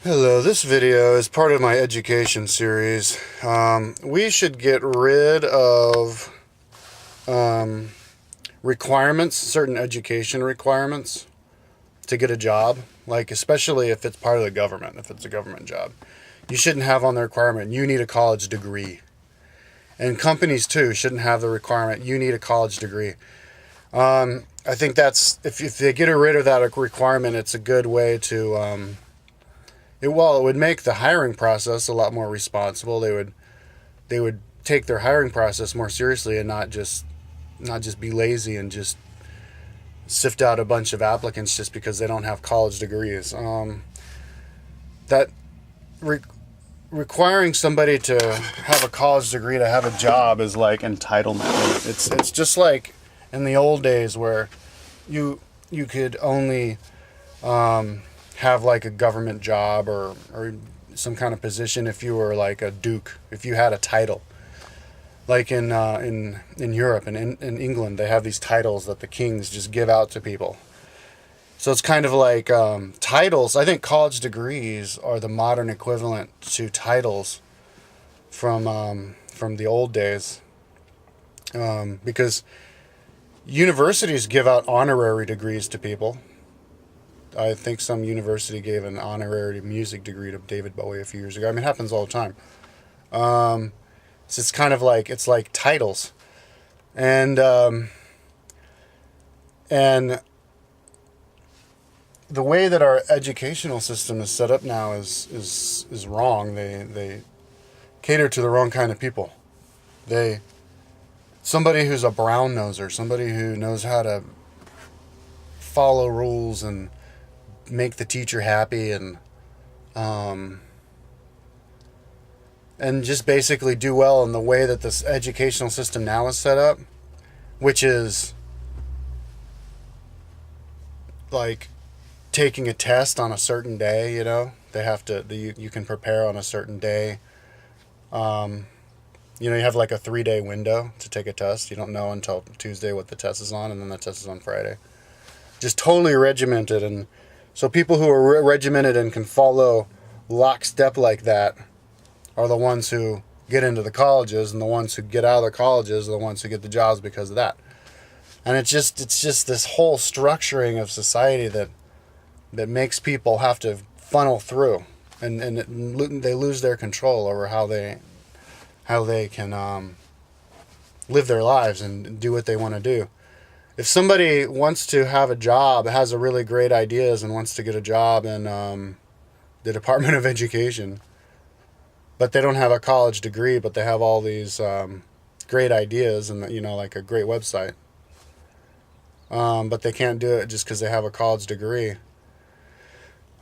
Hello, this video is part of my education series. We should get rid of requirements, certain education requirements to get a job, like especially if it's part of the government, if it's a government job. You shouldn't have on the requirement, you need a college degree. And companies too shouldn't have the requirement, you need a college degree. I think that's, if they get rid of that requirement, it's a good way to... It would make the hiring process a lot more responsible. They would take their hiring process more seriously and not just be lazy and just sift out a bunch of applicants just because they don't have college degrees. Requiring somebody to have a college degree to have a job is like entitlement. It's just like in the old days where you could only have like a government job or some kind of position if you were like a duke, if you had a title. Like in Europe and in England, they have these titles that the kings just give out to people. So it's kind of like titles. I think college degrees are the modern equivalent to titles from the old days, because universities give out honorary degrees to people. I think some university gave an honorary music degree to David Bowie a few years ago. I mean, it happens all the time. So it's kind of like, it's like titles. And the way that our educational system is set up now is wrong. They cater to the wrong kind of people. Somebody who's a brown noser, somebody who knows how to follow rules and make the teacher happy and just basically do well in the way that this educational system now is set up, which is like taking a test on a certain day. You know, they have to. You can prepare on a certain day. You have like a 3-day window to take a test. You don't know until Tuesday what the test is on, and then the test is on Friday. Just totally regimented. And so people who are regimented and can follow lockstep like that are the ones who get into the colleges, and the ones who get out of the colleges are the ones who get the jobs because of that. And it's just this whole structuring of society that makes people have to funnel through, and they lose their control over how they can live their lives and do what they want to do. If somebody wants to have a job, has a really great ideas and wants to get a job in the Department of Education, but they don't have a college degree, but they have all these great ideas and like a great website, but they can't do it just because they have a college degree,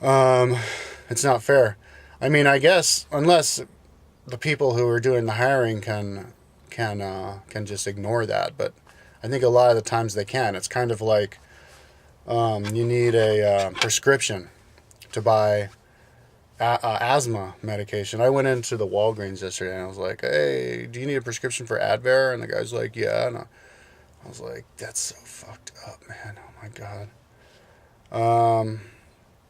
it's not fair. I mean, I guess unless the people who are doing the hiring can just ignore that, but I think a lot of the times they can. It's kind of like you need a prescription to buy asthma medication. I went into the Walgreens yesterday and I was like, "Hey, do you need a prescription for Advair?" And the guy's like, "Yeah." And I was like, "That's so fucked up, man. Oh my god."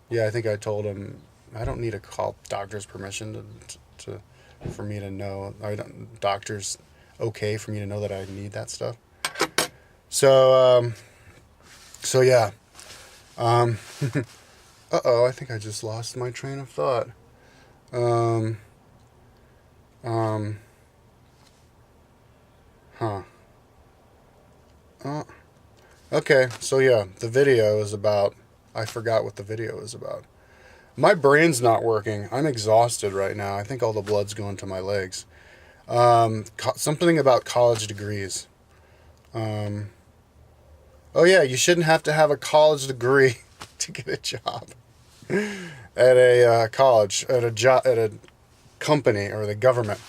Yeah, I think I told him I don't need to call doctor's permission for me to know. Doctor's okay for me to know that I need that stuff. So yeah. Uh-oh, I think I just lost my train of thought. Okay, so yeah, the video is about, I forgot what the video is about. My brain's not working. I'm exhausted right now. I think all the blood's going to my legs. Something about college degrees. Oh yeah, you shouldn't have to have a college degree to get a job at a college, at a company or the government.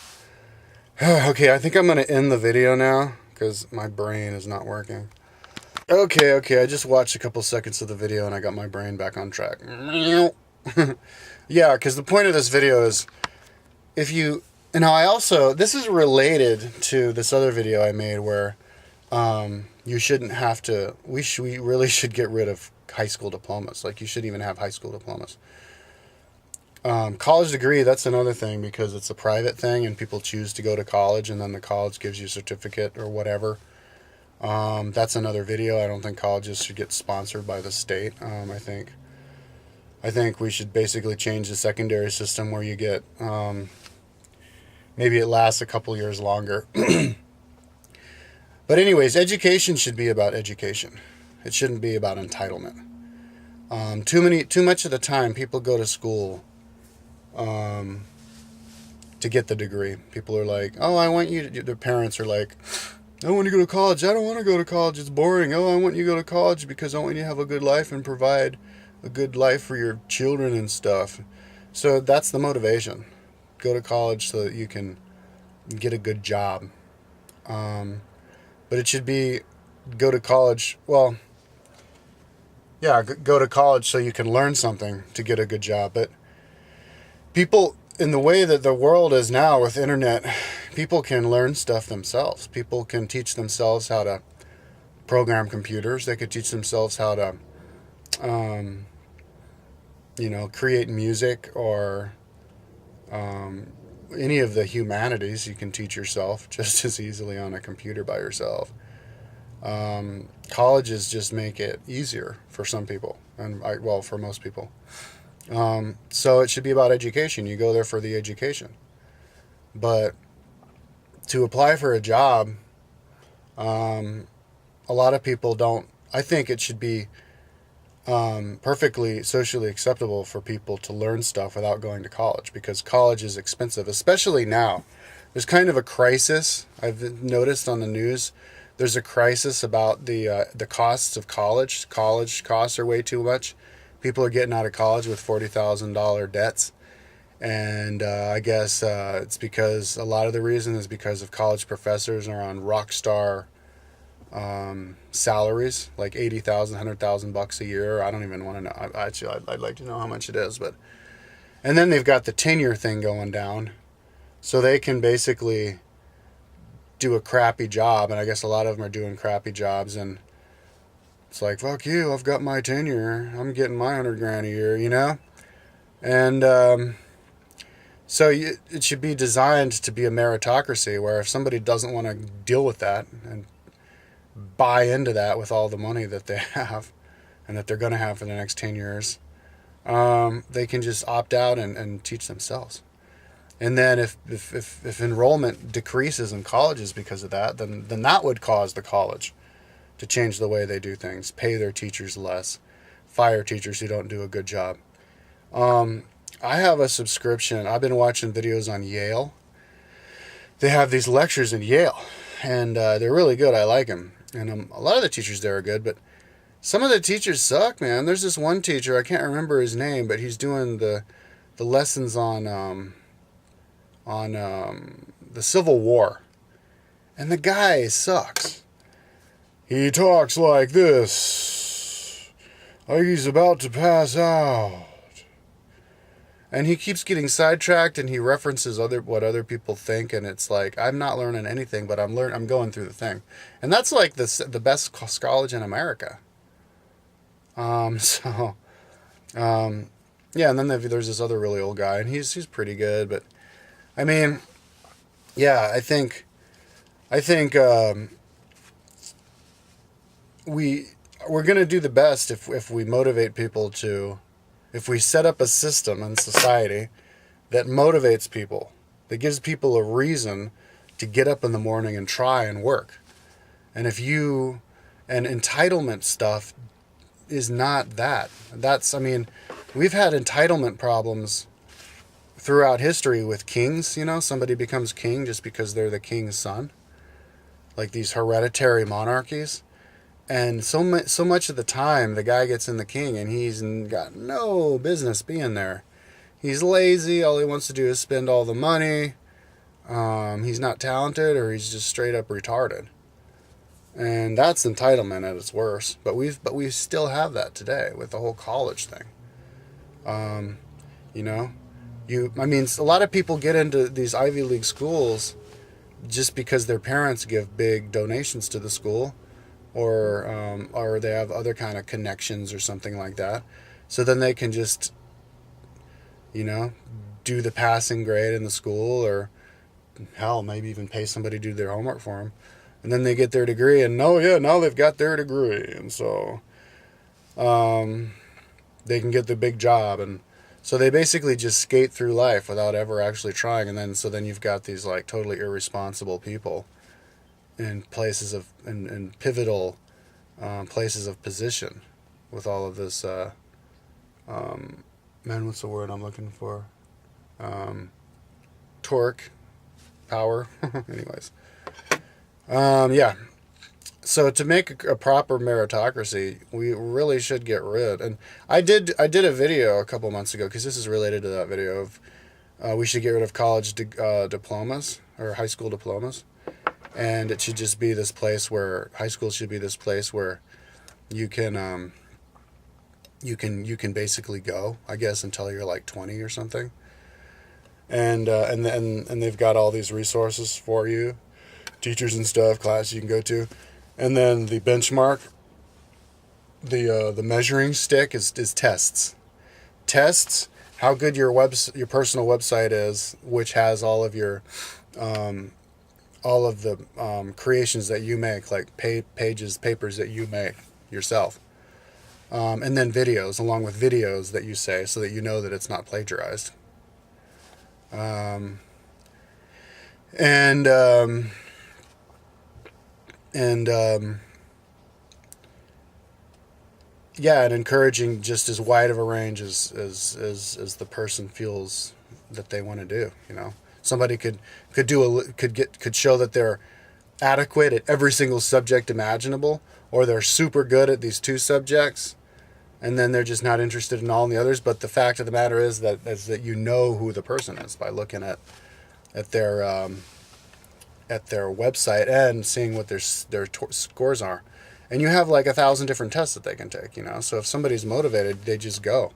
Okay, I think I'm going to end the video now because my brain is not working. Okay, I just watched a couple seconds of the video and I got my brain back on track. Yeah, because the point of this video is this is related to this other video I made where you shouldn't have to, we really should get rid of high school diplomas. Like, you shouldn't even have high school diplomas. College degree, that's another thing because it's a private thing and people choose to go to college and then the college gives you a certificate or whatever. That's another video. I don't think colleges should get sponsored by the state. I think we should basically change the secondary system where you get, maybe it lasts a couple years longer. But anyways, education should be about education. It shouldn't be about entitlement. Too much of the time people go to school to get the degree. People are like, oh, I want you to, their parents are like, I want you to go to college. I don't want to go to college. It's boring. Oh, I want you to go to college because I want you to have a good life and provide a good life for your children and stuff. So that's the motivation. Go to college so that you can get a good job. But it should be go to college. Well, yeah, go to college so you can learn something to get a good job. But people, in the way that the world is now with internet, people can learn stuff themselves. People can teach themselves how to program computers. They could teach themselves how to, create music or any of the humanities. You can teach yourself just as easily on a computer by yourself. Colleges just make it easier for some people, and for most people. So it should be about education. You go there for the education. But to apply for a job, a lot of people don't. I think it should be perfectly socially acceptable for people to learn stuff without going to college, because college is expensive, especially now. There's kind of a crisis. I've noticed on the news. There's a crisis about the costs of college. College costs are way too much. People are getting out of college with $40,000 debts. And I guess it's because a lot of the reason is because of college professors are on rock star salaries, like $80,000, $100,000 a year. I don't even want to know. I'd like to know how much it is. And then they've got the tenure thing going down. So they can basically do a crappy job. And I guess a lot of them are doing crappy jobs. And it's like, fuck you, I've got my tenure. I'm getting my $100,000 a year, And so it should be designed to be a meritocracy where if somebody doesn't want to deal with that and buy into that with all the money that they have and that they're going to have for the next 10 years, they can just opt out and teach themselves. And then if enrollment decreases in colleges because of that, then that would cause the college to change the way they do things, pay their teachers less, fire teachers who don't do a good job. I have a subscription. I've been watching videos on Yale. They have these lectures in Yale, and they're really good. I like them. And a lot of the teachers there are good, but some of the teachers suck, man. There's this one teacher, I can't remember his name, but he's doing the lessons on the Civil War. And the guy sucks. He talks like this, like he's about to pass out. And he keeps getting sidetracked, and he references what other people think, and it's like, I'm not learning anything, but I'm going through the thing. And that's like the best college in America. Yeah, and then there's this other really old guy, and he's pretty good, but I mean, yeah, I think we're going to do the best if we motivate people to, if we set up a system in society that motivates people, that gives people a reason to get up in the morning and try and work. And entitlement stuff is not that. We've had entitlement problems throughout history with kings. Somebody becomes king just because they're the king's son, like these hereditary monarchies. And so much of the time, the guy gets in the king, and he's got no business being there. He's lazy. All he wants to do is spend all the money. He's not talented, or he's just straight up retarded. And that's entitlement at its worst. But we still have that today with the whole college thing. A lot of people get into these Ivy League schools just because their parents give big donations to the school. Or they have other kind of connections or something like that. So then they can just, you know, do the passing grade in the school, or hell, maybe even pay somebody to do their homework for them. And then they get their degree, and now they've got their degree, and so they can get the big job, and so they basically just skate through life without ever actually trying. And then you've got these like totally irresponsible people in places of in pivotal places of position with all of this. Man, what's the word I'm looking for? Torque, power. Anyways, yeah. So to make a proper meritocracy, we really should get rid. And I did a video a couple months ago, because this is related to that video of we should get rid of college diplomas, or high school diplomas, and it should just be this place where high school should be this place where you can basically go, I guess, until you're like 20 or something, and they've got all these resources for you, teachers and stuff, classes you can go to. And then the benchmark, the measuring stick is tests. Tests how good your personal website is, which has all of your all of the creations that you make, like papers that you make yourself, and then videos, along with videos that you say, so that you know that it's not plagiarized. Yeah, and encouraging just as wide of a range as the person feels that they want to do. You know, somebody could show that they're adequate at every single subject imaginable, or they're super good at these two subjects, and then they're just not interested in all the others. But the fact of the matter is that you know who the person is by looking at their website and seeing what their scores are. And you have like 1,000 different tests that they can take, you know. So if somebody's motivated, they just go.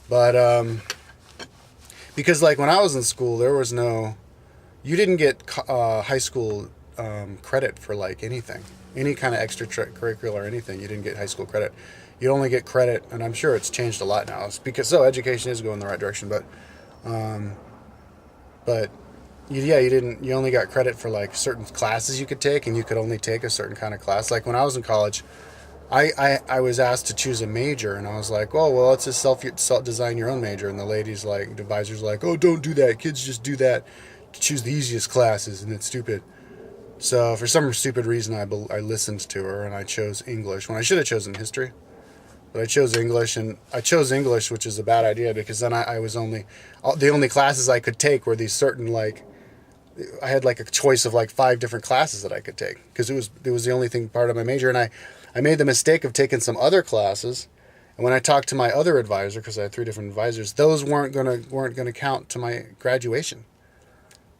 But because like when I was in school, there was you didn't get high school credit for like anything, any kind of extracurricular or anything. You didn't get high school credit. You only get credit, and I'm sure it's changed a lot now. It's because education is going in the right direction, but you only got credit for like certain classes you could take, and you could only take a certain kind of class. Like when I was in college, I was asked to choose a major, and I was like, oh, well, let's just self design your own major. And the ladies, like, the advisors, like, oh, don't do that. Kids just do that to choose the easiest classes, and it's stupid. So for some stupid reason, I listened to her, and I chose English when I should have chosen history. But I chose English, and I chose English, which is a bad idea, because then I was the only classes I could take were these certain, like, I had like a choice of like 5 different classes that I could take, because it was the only thing part of my major. And I made the mistake of taking some other classes, and when I talked to my other advisor, because I had 3 different advisors, those weren't gonna count to my graduation.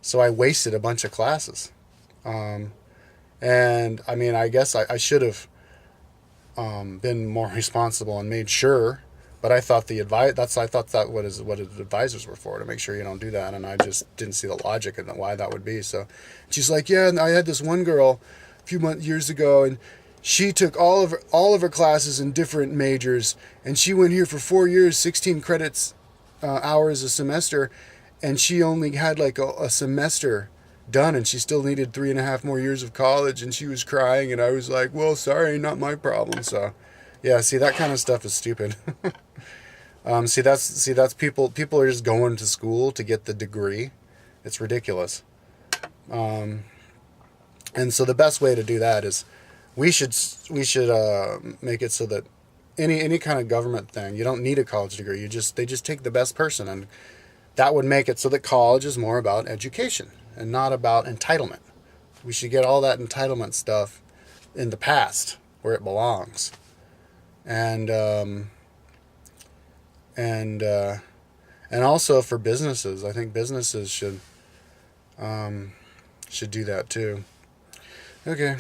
So I wasted a bunch of classes. And I mean, I guess I should have been more responsible and made sure. But I thought what advisors were for, to make sure you don't do that. And I just didn't see the logic in why that would be. So she's like, yeah, and I had this one girl a few years ago, and she took all of her classes in different majors, and she went here for 4 years, 16 credits hours a semester, and she only had like a semester done, and she still needed 3.5 more years of college, and she was crying, and I was like, well, sorry, not my problem. So yeah, see, that kind of stuff is stupid. That's people are just going to school to get the degree. It's ridiculous. And so the best way to do that is we should make it so that any kind of government thing, you don't need a college degree. They just take the best person, and that would make it so that college is more about education and not about entitlement. We should get all that entitlement stuff in the past where it belongs. And also for businesses, I think businesses should do that too. Okay.